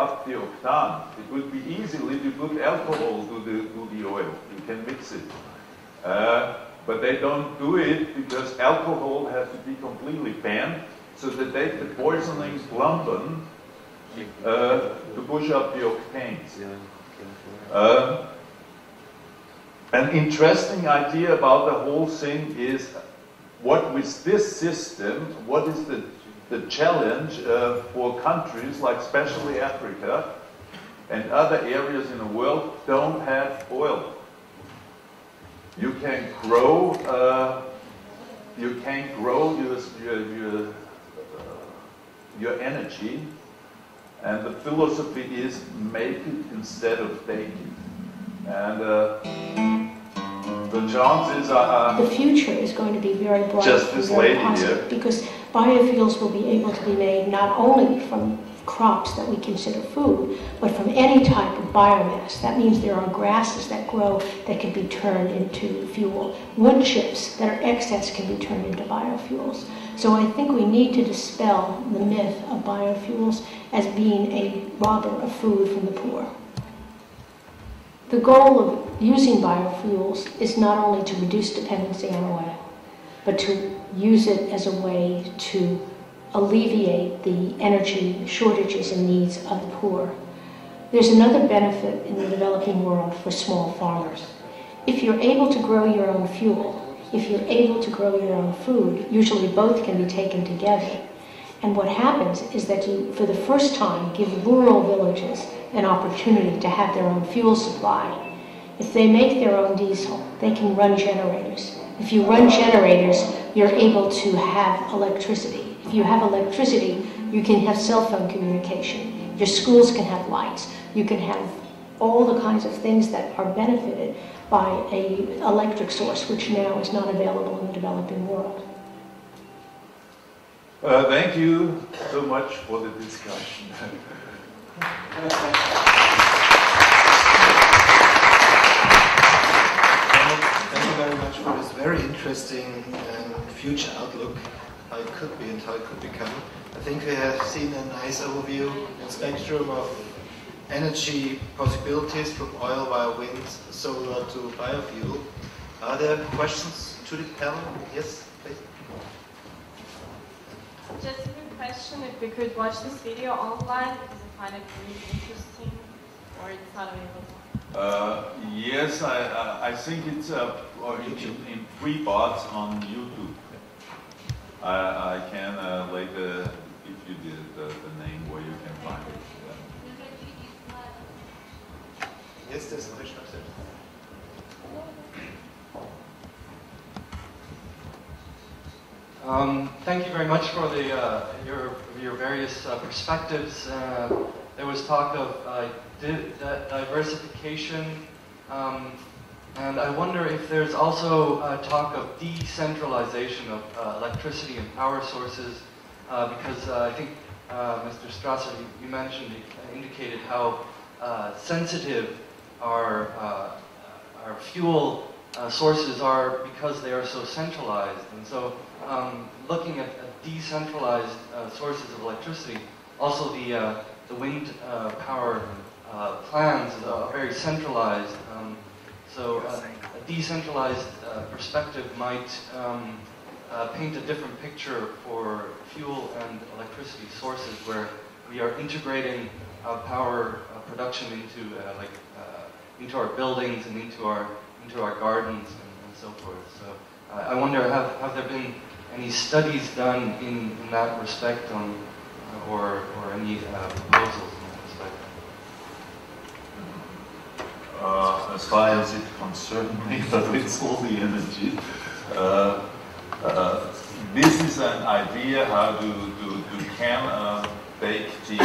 up the octane. It would be easily to put alcohol to the oil. You can mix it. But they don't do it because alcohol has to be completely banned. So they take the poisoning gluten to push up the octanes. An interesting idea about the whole thing is what with this system, what is the challenge for countries like especially Africa and other areas in the world don't have oil. You can grow your energy, and the philosophy is make it instead of take it. And the chances are... the future is going to be very bright. Just this lady here. Because biofuels will be able to be made not only from crops that we consider food, but from any type of biomass. That means there are grasses that grow that can be turned into fuel. Wood chips that are excess can be turned into biofuels. So I think we need to dispel the myth of biofuels as being a robber of food from the poor. The goal of using biofuels is not only to reduce dependency on oil, but to use it as a way to alleviate the energy shortages and needs of the poor. There's another benefit in the developing world for small farmers. If you're able to grow your own fuel, if you're able to grow your own food, usually both can be taken together. And what happens is that you, for the first time, give rural villages an opportunity to have their own fuel supply. If they make their own diesel, they can run generators. If you run generators, you're able to have electricity. If you have electricity, you can have cell phone communication. Your schools can have lights. You can have all the kinds of things that are benefited by an electric source, which now is not available in the developing world. Thank you so much for the discussion. Thank you very much for this very interesting future outlook, how it could be and how it could become. I think we have seen a nice overview and spectrum of energy possibilities from oil via wind, solar to biofuel. Are there questions to the panel? Yes, please. Just a quick question, if we could watch this video online, because I find it really interesting, or it's not available? Yes, I think it's in 3 parts on YouTube. I can later give you the name where you can find it. Yes, there's a question upstairs. Thank you very much for the your various perspectives. There was talk of diversification, and I wonder if there's also talk of decentralization of electricity and power sources, because I think Mr. Strasser, you mentioned, indicated how sensitive our fuel sources are because they are so centralized, and so looking at decentralized sources of electricity, also the wind power plans are very centralized. So a decentralized perspective might paint a different picture for fuel and electricity sources, where we are integrating power production into our buildings and into our gardens and so forth. So I wonder, have there been any studies done in that respect on, or any proposals in that respect? As far as it concerns me, but it's all the energy. This is an idea how to can take the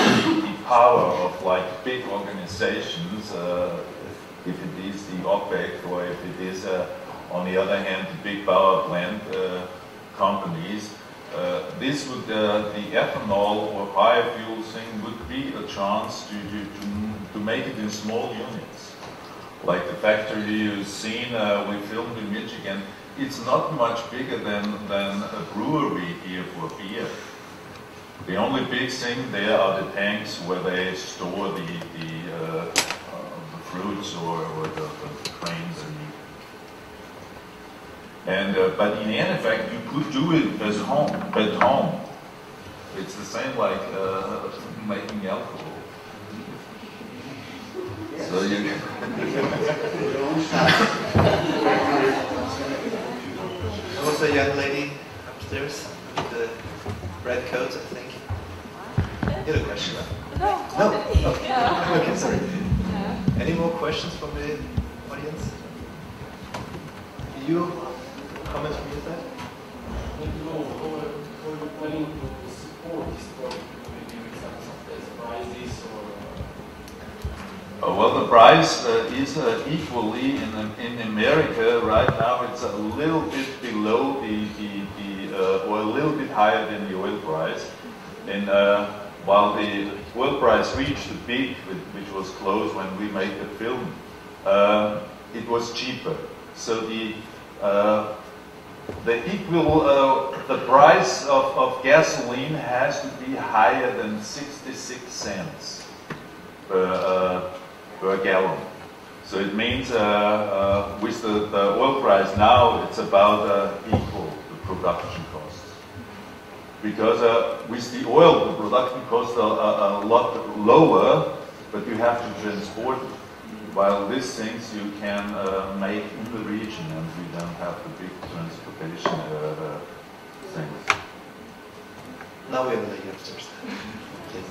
power of like big organizations, if it is the OPEC or if it is on the other hand the big power plant companies. This would the ethanol or biofuel thing would be a chance to make it in small units. Like the factory you've seen, we filmed in Michigan, it's not much bigger than a brewery here for beer. The only big thing there are the tanks where they store the fruits or the grains and meat. And but in effect, you could do it at home. It's the same like making alcohol. So you can. There was a young lady upstairs with the red coat, I think. You had a question? No. No? Oh. Yeah. Okay, sorry. Yeah. Any more questions from the audience? You comment from your side? Well, the price is equally in America right now. It's a little bit below or a little bit higher than the oil price. And while the oil price reached the peak, which was close when we made the film, it was cheaper. So the price of gasoline has to be higher than 66 cents per gallon. So it means with the oil price now, it's about equal the production costs. Because with the oil, the production costs are a lot lower, but you have to transport it. While these things you can make in the region, and we don't have the big transportation things. Now we have a lady upstairs. Please.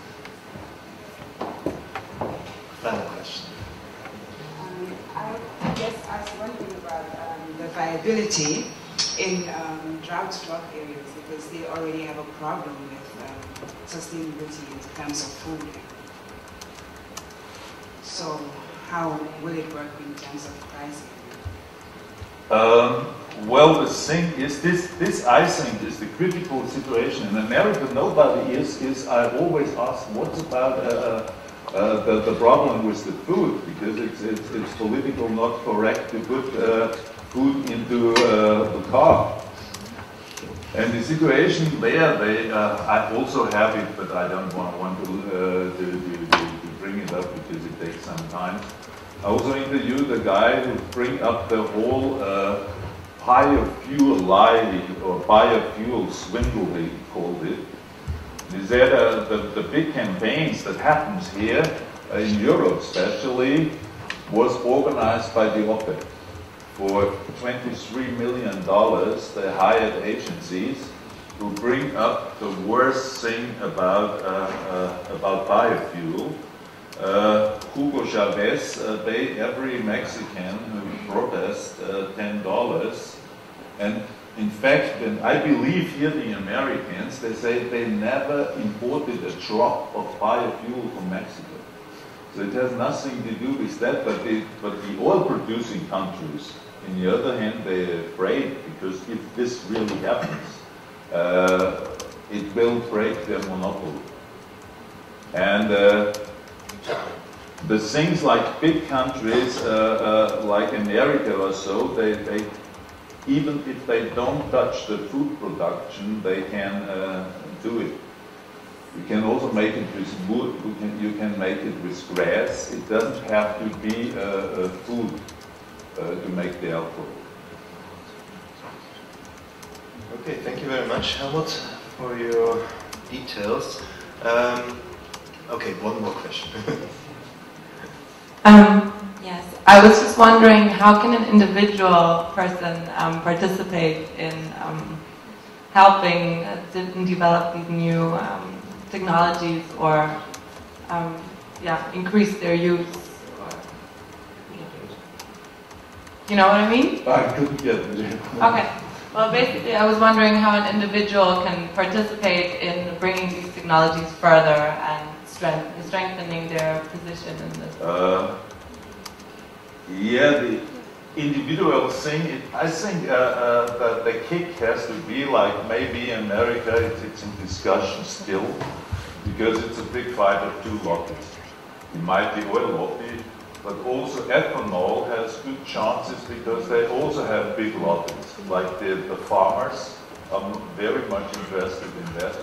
Final question. I guess ask one thing about the viability in drought-struck areas, because they already have a problem with sustainability in terms of food. So how will it work in terms of pricing? Well, the thing is, this I think is the critical situation. In America, nobody is I always ask, what's about the problem with the food? Because it's political not correct to put food into the car. And the situation there, I also have it, but I don't want to bring it up because it takes some time. I also interviewed a guy who bring up the whole biofuel lie, or biofuel swindle, they called it. He said the big campaigns that happens here, in Europe especially, was organized by the OPEC. For $23 million, they hired agencies who bring up the worst thing about biofuel. Hugo Chavez paid every Mexican who protest $10. And in fact, and I believe here the Americans, they say they never imported a drop of biofuel from Mexico. So it has nothing to do with that, but the oil-producing countries, on the other hand, they're afraid, because if this really happens, it will break their monopoly. And the things like big countries like America or so, they even if they don't touch the food production, they can do it. You can also make it with wood. You can make it with grass. It doesn't have to be food to make the alcohol. Okay, thank you very much, Helmut, for your details. Okay, one more question. Yes, I was just wondering, how can an individual person participate in helping develop these new technologies, or increase their use? You know what I mean? I couldn't get it. Okay. Well, basically, I was wondering how an individual can participate in bringing these technologies further and strengthening their position in this. Yeah, the individual thing, I think that the kick has to be like, maybe in America it's in discussion still, because it's a big fight of two lobbies. It might be oil lobby, but also ethanol has good chances because they also have big lobbies. Like the farmers are very much interested in that,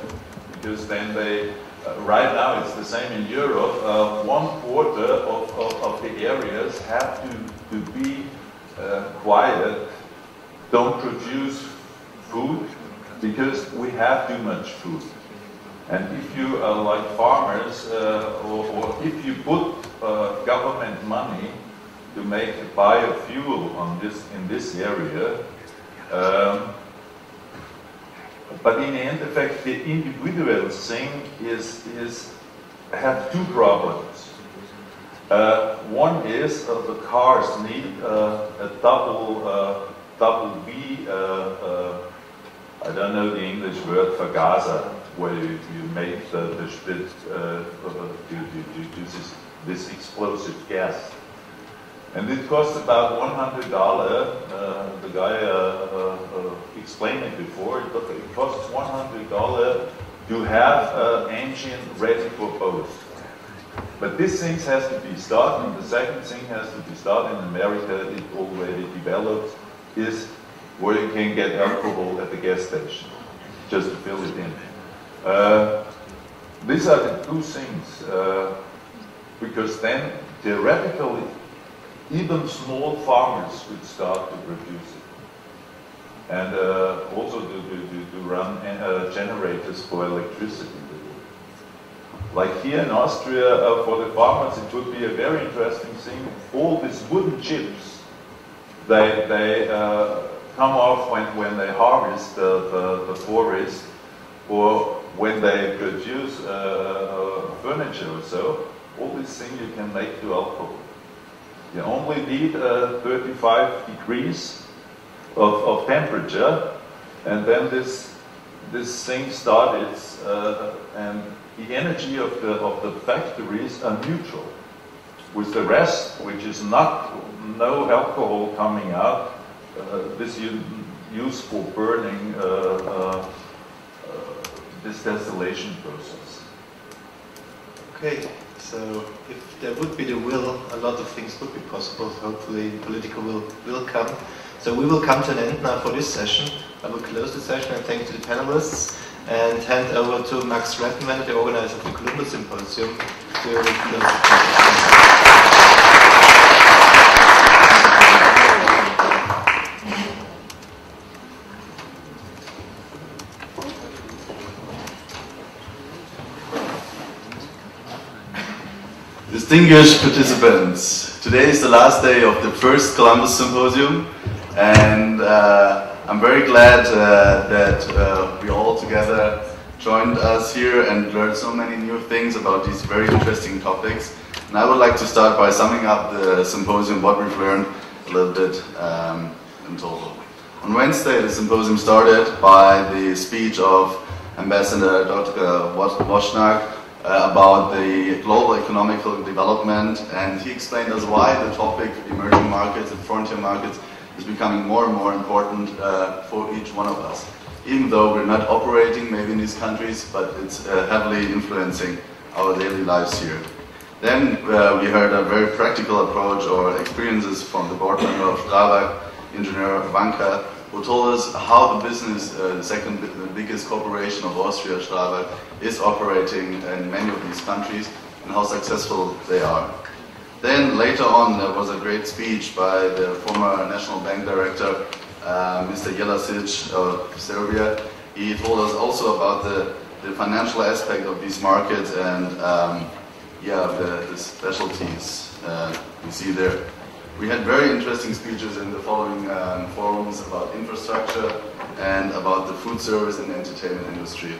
because then they, right now it's the same in Europe, 1/4 of the areas have to be quiet, don't produce food, because we have too much food. And if you are like farmers, or if you put government money to make biofuel in this area, but in the end effect, the individual thing have two problems. One is the cars need a double B. I don't know the English word for Gaza, where you make the spit to this explosive gas. And it costs about $100. The guy explained it before. It costs $100 to have an engine ready for both. But this thing has to be started. And the second thing has to be started in America. It already developed is where you can get alcohol at the gas station, just to fill it in. These are the two things, because then theoretically, even small farmers could start to produce it. And also to run generators for electricity. Like here in Austria, for the farmers, it would be a very interesting thing. All these wooden chips, they come off when they harvest the forest, or when they produce furniture or so. All these things you can make to alcohol. You only need 35 degrees of temperature, and then this thing starts, and the energy of the factories are neutral. With the rest, which is no alcohol coming out, this you use for burning this distillation process. Okay, so if there would be the will, a lot of things would be possible. Hopefully political will come. So we will come to an end now for this session. I will close the session and thank to the panelists and hand over to Max Rettenwender, the organizer of the Columbus Symposium, to close the Distinguished participants, today is the last day of the first Columbus Symposium, and I'm very glad that we all together joined us here and learned so many new things about these very interesting topics. And I would like to start by summing up the symposium, what we've learned a little bit in total. On Wednesday, the symposium started by the speech of Ambassador Dr. Wozniak about the global economic development, and he explained us why the topic emerging markets and frontier markets is becoming more and more important for each one of us. Even though we're not operating maybe in these countries, but it's heavily influencing our daily lives here. Then we heard a very practical approach or experiences from the board member of Strabag, Engineer Vanka, who told us how the business, the second biggest corporation of Austria, Strabag, is operating in many of these countries and how successful they are. Then later on there was a great speech by the former National Bank Director, Mr. Jelasic of Serbia. He told us also about the financial aspect of these markets and the specialties we see there. We had very interesting speeches in the following forums about infrastructure and about the food service and entertainment industry.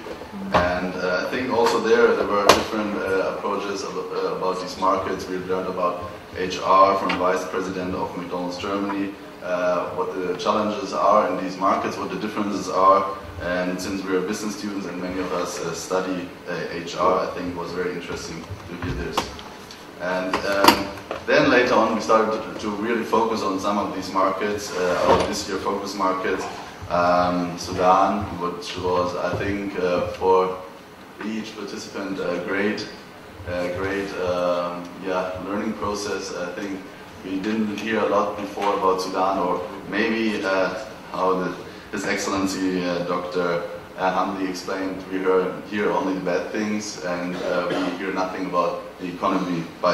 And I think also there were different approaches about these markets. We learned about HR from Vice President of McDonald's Germany, what the challenges are in these markets, what the differences are. And since we are business students and many of us study HR, I think it was very interesting to hear this. And then later on we started to really focus on some of these markets, our this year focus markets, Sudan, which was I think for each participant a great learning process. I think we didn't hear a lot before about Sudan, or maybe how His Excellency Dr. Hamdi explained, we hear only the bad things, and we hear nothing about the economy by